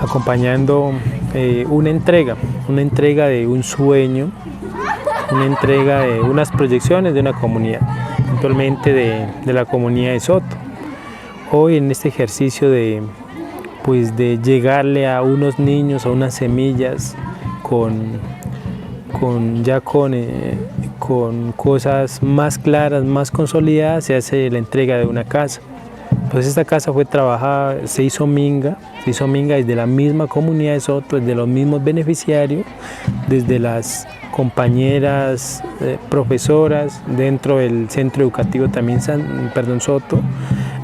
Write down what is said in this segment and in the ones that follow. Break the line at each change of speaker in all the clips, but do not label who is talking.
acompañando una entrega de un sueño, una entrega de unas proyecciones de una comunidad, puntualmente de la comunidad de Soto. Hoy en este ejercicio de llegarle a unos niños, a unas semillas con cosas más claras, más consolidadas, se hace la entrega de una casa. Pues esta casa fue trabajada, se hizo minga desde la misma comunidad de Soto, desde los mismos beneficiarios, desde las compañeras profesoras dentro del centro educativo también Soto.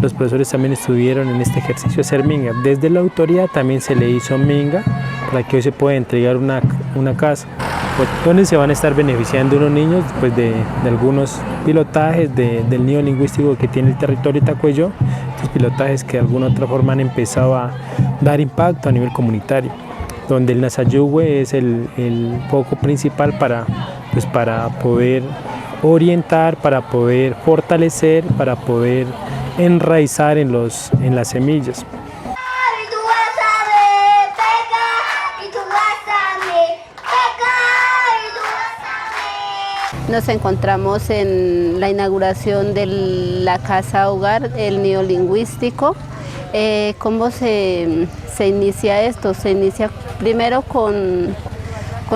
Los profesores también estuvieron en este ejercicio de hacer minga. Desde la autoridad también se le hizo minga para que hoy se pueda entregar una casa, donde se van a estar beneficiando unos niños de algunos pilotajes del nido lingüístico que tiene el territorio de Itacuelló, estos pilotajes que de alguna otra forma han empezado a dar impacto a nivel comunitario, donde el Nasayuhue es el foco principal para poder orientar, para poder fortalecer, para poder enraizar en las semillas.
Nos encontramos en la inauguración de la Casa Hogar, el nido lingüístico. ¿Cómo se inicia esto? Se inicia primero con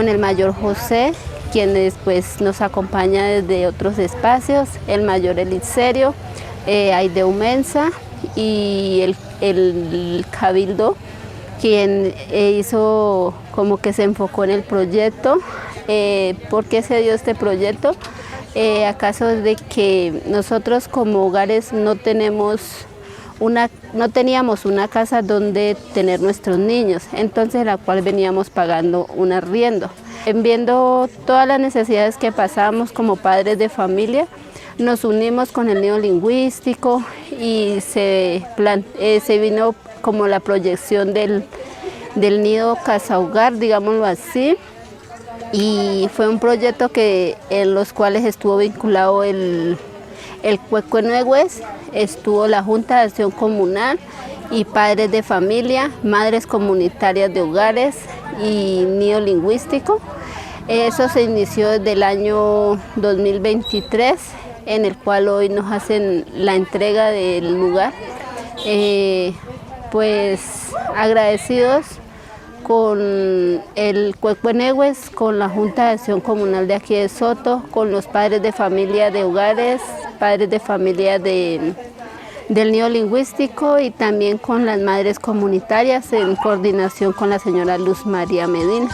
el mayor José, quien después nos acompaña desde otros espacios, el mayor Eliserio, Aideu Mensa y el Cabildo, quien hizo como que se enfocó en el proyecto. ¿Por qué se dio este proyecto? ¿Acaso es de que nosotros como hogares no teníamos una casa donde tener nuestros niños, entonces la cual veníamos pagando un arriendo? Viendo todas las necesidades que pasamos como padres de familia, nos unimos con el nido lingüístico y se vino como la proyección del nido Casa Hogar, digámoslo así. Y fue un proyecto en los cuales estuvo vinculado el Cuecuenuegues, estuvo la Junta de Acción Comunal y padres de familia, madres comunitarias de hogares y nido lingüístico. Eso se inició desde el año 2023, en el cual hoy nos hacen la entrega del lugar. Pues agradecidos con el Cuecuenuegues, con la Junta de Acción Comunal de aquí de Soto, con los padres de familia de hogares, padres de familia del nido lingüístico y también con las madres comunitarias en coordinación con la señora Luz María Medina.